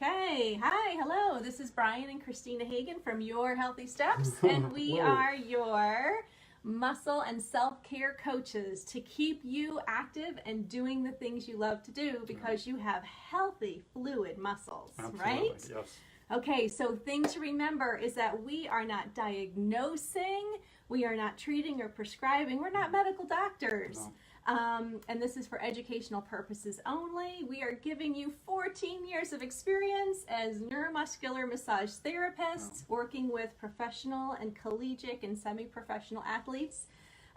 Okay, hi, hello. This is Brian and Christina Hagan from Your Healthy Steps, and we are your muscle and self-care coaches to keep you active and doing the things you love to do because you have healthy, fluid muscles, right? Yes. Okay, so thing to remember is that we are not diagnosing, we are not treating or prescribing, we're not medical doctors. No. And this is for educational purposes only. We are giving you 14 years of experience as neuromuscular massage therapists working with professional and collegiate and semi-professional athletes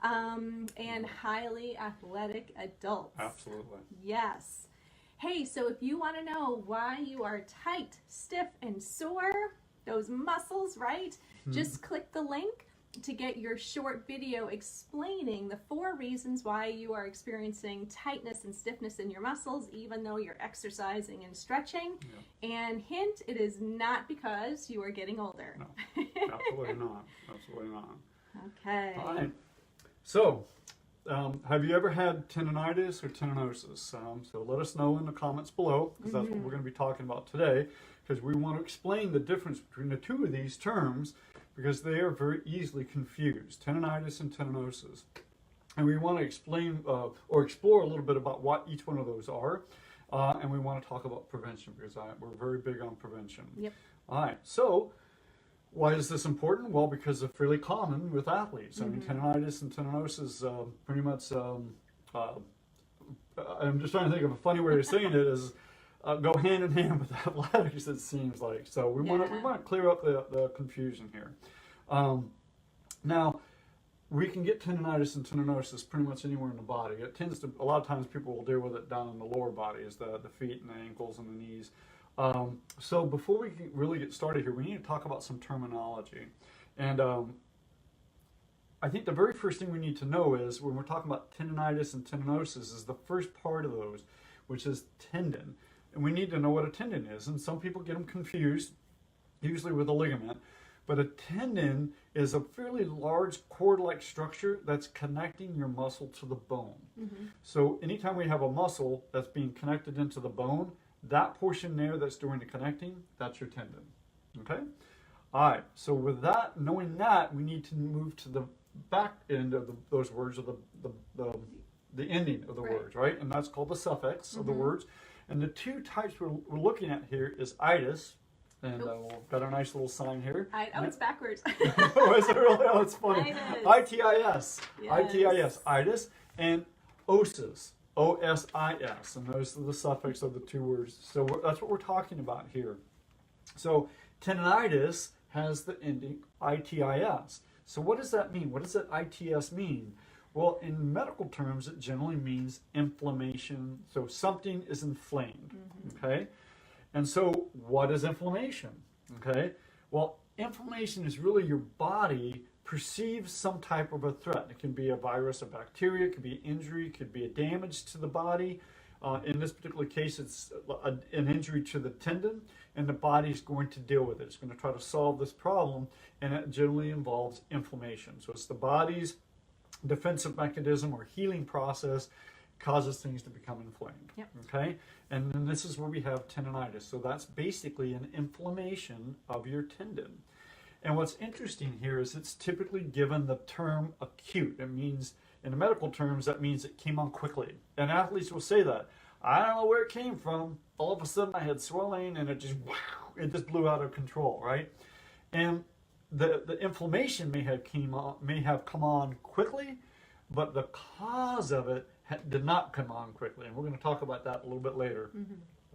and highly athletic adults. Absolutely. Yes. Hey, so if you want to know why you are tight, stiff, and sore, those muscles, right? Just click the link to get your short video explaining the 4 reasons why you are experiencing tightness and stiffness in your muscles even though you're exercising and stretching. And hint, it is not because you are getting older. No, absolutely not. Absolutely not. Okay. All right. So, have you ever had tendinitis or tendinosis? So let us know in the comments below, because that's what we're going to be talking about today, because we want to explain the difference between the 2 of these terms, because they are very easily confused, tendinitis and tendinosis. And we want to explain or explore a little bit about what each one of those are. And we want to talk about prevention, because we're very big on prevention. Yep. All right, so why is this important? Well, because it's fairly common with athletes. I mean, tendinitis and tendinosis pretty much, I'm just trying to think of a funny way of saying it, is go hand in hand with athletics, it seems like. So we want to clear up the confusion here. Now, we can get tendinitis and tendinosis pretty much anywhere in the body. It tends to, a lot of times people will deal with it down in the lower body, is the feet and the ankles and the knees. So before we can really get started here, we need to talk about some terminology. And I think the very first thing we need to know is, when we're talking about tendinitis and tendinosis, is the first part of those, which is tendon. And we need to know what a tendon is. And some people get them confused, usually with a ligament. But a tendon is a fairly large cord-like structure that's connecting your muscle to the bone. So anytime we have a muscle that's being connected into the bone, that portion there that's doing the connecting, that's your tendon. Okay? All right. So with that, knowing that, we need to move to the back end of those words, or the ending of the words, right? And that's called the suffix of the words. And the 2 types we're looking at here is itis, and we've got a nice little sign here. Oh, it's backwards. Oh, is it really? Oh, it's funny. Itis. I-T-I-S, itis, and osis, O-S-I-S, and those are the suffix of the 2 words. So that's what we're talking about here. So tendinitis has the ending I-T-I-S. So what does that mean? What does that I-T-S mean? Well, in medical terms, it generally means inflammation. So something is inflamed, okay? And so what is inflammation, okay? Well, inflammation is really your body perceives some type of a threat. It can be a virus, a bacteria, it could be injury, it could be a damage to the body. In this particular case, it's an injury to the tendon, and the body's going to deal with it. It's going to try to solve this problem, and it generally involves inflammation. So it's the body's defensive mechanism or healing process causes things to become inflamed. Okay? And then this is where we have tendinitis. So that's basically an inflammation of your tendon. And what's interesting here is it's typically given the term acute. It means, in the medical terms, that means it came on quickly. And athletes will say that. I don't know where it came from. All of a sudden I had swelling and it just blew out of control, right? And the inflammation may have come on quickly, but the cause of it did not come on quickly. And we're going to talk about that a little bit later.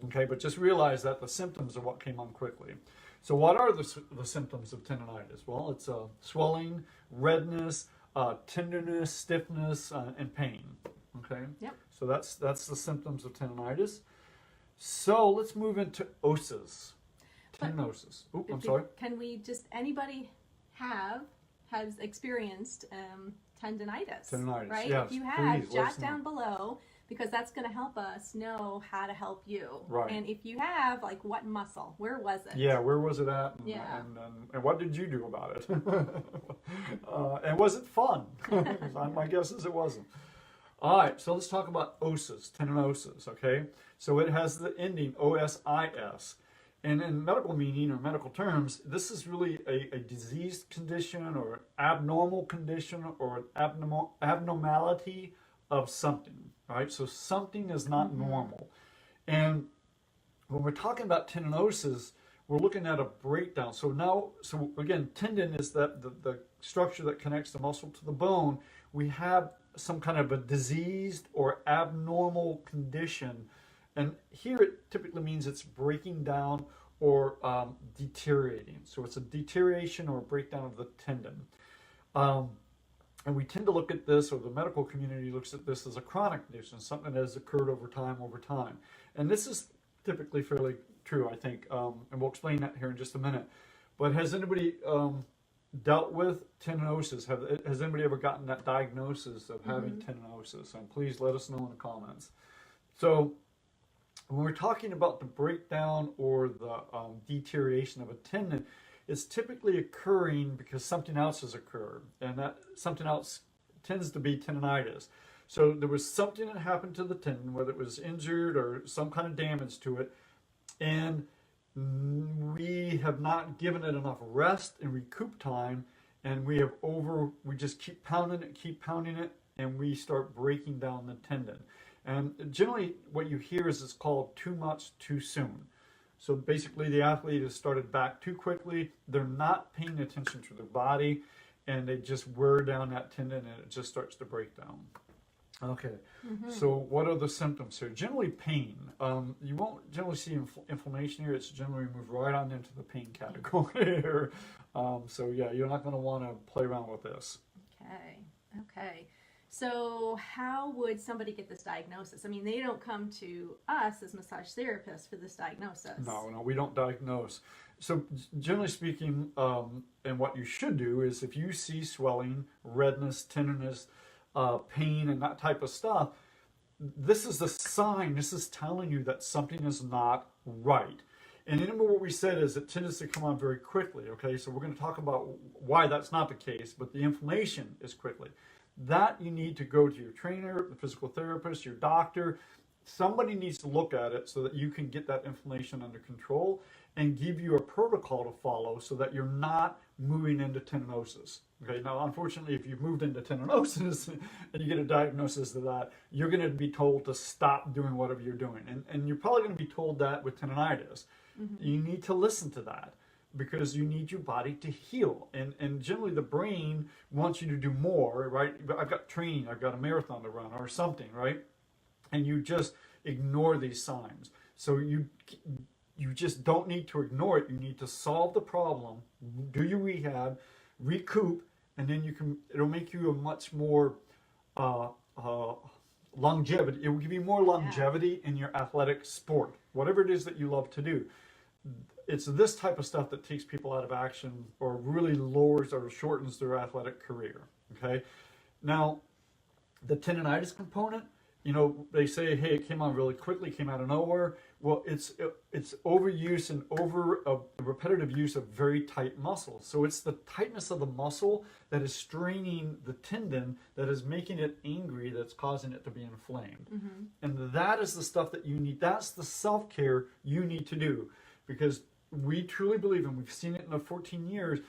Okay, but just realize that the symptoms are what came on quickly. So what are the symptoms of tendinitis? Well, it's swelling, redness, tenderness, stiffness, and pain. Okay? So that's the symptoms of tendinitis. So let's move into osis. Tendinosis. I'm sorry. Can we just, anybody has experienced tendinitis, right? Yes, if you have, please, jot down below, because that's going to help us know how to help you. Right. And if you have, like, what muscle? Where was it? Yeah, where was it at? And what did you do about it? And was it fun? My guess is it wasn't. All right, so let's talk about osis, tendinosis, okay? So it has the ending O-S-I-S. And in medical meaning or medical terms, this is really a diseased condition or abnormal condition or an abnormality of something, right? So something is not normal. And when we're talking about tendinosis, we're looking at a breakdown. So again, tendon is the structure that connects the muscle to the bone. We have some kind of a diseased or abnormal condition. And here it typically means it's breaking down or deteriorating. So it's a deterioration or a breakdown of the tendon. And we tend to look at this, or the medical community looks at this as a chronic condition, something that has occurred over time. And this is typically fairly true, I think, and we'll explain that here in just a minute. But has anybody dealt with tendinosis? Has anybody ever gotten that diagnosis of having tendinosis? And please let us know in the comments. So when we're talking about the breakdown or the deterioration of a tendon, it's typically occurring because something else has occurred, and that something else tends to be tendinitis. So there was something that happened to the tendon, whether it was injured or some kind of damage to it, and we have not given it enough rest and recoup time, and we just keep pounding it, and we start breaking down the tendon. And generally what you hear is it's called too much too soon. So basically the athlete has started back too quickly, they're not paying attention to their body, and they just wear down that tendon and it just starts to break down. Okay, so what are the symptoms here? Generally pain. You won't generally see inflammation here. It's generally moved right on into the pain category here. So yeah, you're not going to want to play around with this. Okay. So how would somebody get this diagnosis? I mean, they don't come to us as massage therapists for this diagnosis. No, we don't diagnose. So generally speaking, and what you should do is if you see swelling, redness, tenderness, pain, and that type of stuff, this is a sign. This is telling you that something is not right. And remember what we said is it tends to come on very quickly, okay? So we're going to talk about why that's not the case, but the inflammation is quickly. That you need to go to your trainer, the physical therapist, your doctor. Somebody needs to look at it so that you can get that inflammation under control and give you a protocol to follow so that you're not moving into tendinosis. Okay, now unfortunately, if you've moved into tendinosis and you get a diagnosis of that, you're going to be told to stop doing whatever you're doing. And you're probably going to be told that with tendinitis. You need to listen to that, because you need your body to heal. And generally the brain wants you to do more, right? I've got training, I've got a marathon to run or something, right? And you just ignore these signs. So you just don't need to ignore it. You need to solve the problem, do your rehab, recoup, and then it'll make you a much more longevity. It will give you more longevity in your athletic sport, whatever it is that you love to do. It's this type of stuff that takes people out of action or really lowers or shortens their athletic career, okay? Now, the tendinitis component, they say, hey, it came on really quickly, came out of nowhere. Well, it's overuse and repetitive use of very tight muscles. So it's the tightness of the muscle that is straining the tendon that is making it angry, that's causing it to be inflamed. And that is the stuff that you need. That's the self-care you need to do, because we truly believe, and we've seen it in the 14 years,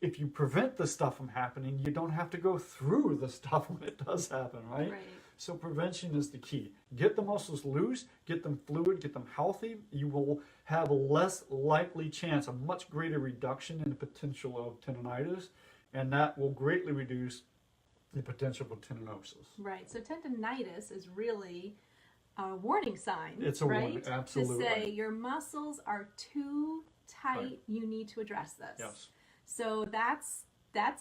if you prevent the stuff from happening, you don't have to go through the stuff when it does happen, right? So prevention is the key. Get the muscles loose, get them fluid, get them healthy. You will have a less likely chance, a much greater reduction in the potential of tendinitis, and that will greatly reduce the potential for tendinosis. Right, so tendinitis is really a warning sign. It's a warning, absolutely. To say your muscles are too tight, you need to address this. Yes. So that's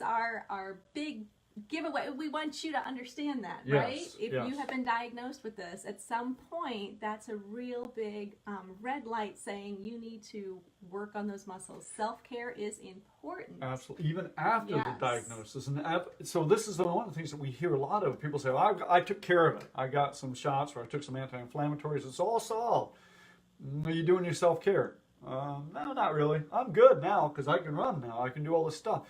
our big giveaway. We want you to understand that, yes, right? If you have been diagnosed with this, at some point, that's a real big red light saying you need to work on those muscles. Self-care is important. Absolutely. Even after the diagnosis. And so this is one of the things that we hear a lot of. People say, well, I took care of it. I got some shots, or I took some anti-inflammatories. It's all solved. Are you doing your self-care? No, not really. I'm good now because I can run now. I can do all this stuff.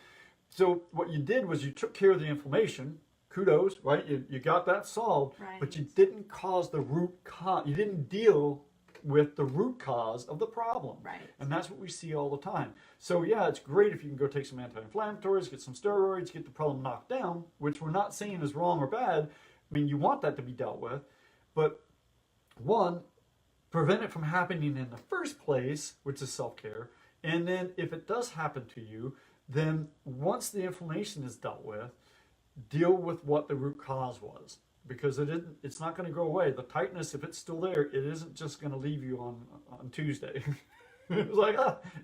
So what you did was you took care of the inflammation. Kudos, right? You got that solved, but you didn't cause the root cause. You didn't deal with the root cause of the problem. Right. And that's what we see all the time. So yeah, it's great if you can go take some anti-inflammatories, get some steroids, get the problem knocked down, which we're not saying is wrong or bad. I mean, you want that to be dealt with, but one, prevent it from happening in the first place, which is self-care. And then if it does happen to you, then once the inflammation is dealt with, deal with what the root cause was, because it's not going to go away. The tightness, if it's still there, it isn't just going to leave you on Tuesday. It's like,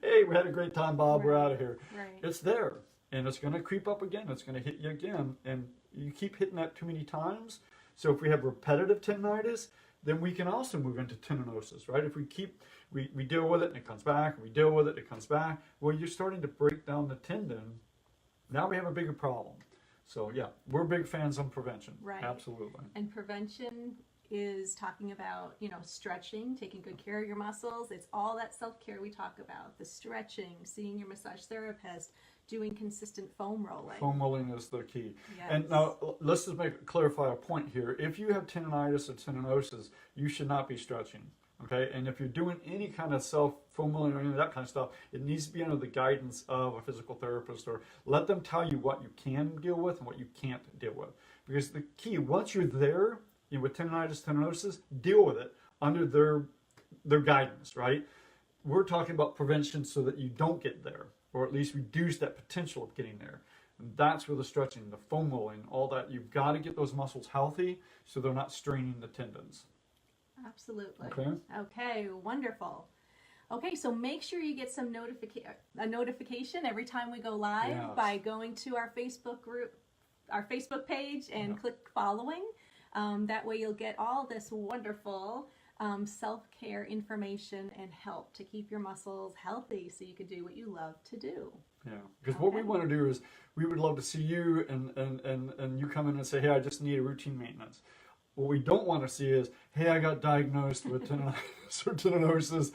hey, we had a great time, Bob, Right. we're out of here. Right. It's there, and it's going to creep up again. It's going to hit you again, and you keep hitting that too many times. So if we have repetitive tendinitis, then we can also move into tendinosis, right? If we deal with it and it comes back, we deal with it, it comes back, well, you're starting to break down the tendon. Now we have a bigger problem. So yeah, we're big fans on prevention. Right. Absolutely. And prevention is talking about, stretching, taking good care of your muscles. It's all that self-care we talk about. The stretching, seeing your massage therapist, doing consistent foam rolling. Foam rolling is the key. Yes. And now let's just clarify a point here. If you have tendinitis or tendinosis, you should not be stretching. Okay, and if you're doing any kind of foam rolling or any of that kind of stuff, it needs to be under the guidance of a physical therapist, or let them tell you what you can deal with and what you can't deal with. Because the key, once you're there, with tendinitis, tendinosis, deal with it under their guidance, right? We're talking about prevention so that you don't get there, or at least reduce that potential of getting there. And that's where the stretching, the foam rolling, all that, you've got to get those muscles healthy so they're not straining the tendons. Absolutely. Okay. Okay, wonderful. Okay, so make sure you get some notification every time we go live. Yes. By going to our Facebook group, our Facebook page, and Yeah. click following. That way you'll get all this wonderful self-care information and help to keep your muscles healthy so you can do what you love to do. Yeah, because what we Okay. want to do is we would love to see you and you come in and say, hey, I just need a routine maintenance. What we don't want to see is, hey, I got diagnosed with tendinitis or tendinosis.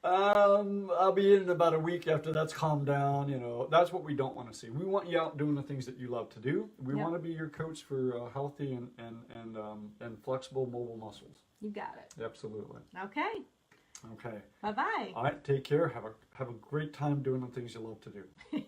I'll be in about a week after that's calmed down. That's what we don't want to see. We want you out doing the things that you love to do. We Yep. want to be your coach for healthy and flexible mobile muscles. You got it. Absolutely. Okay. Okay. Bye-bye. All right. Take care. Have a great time doing the things you love to do.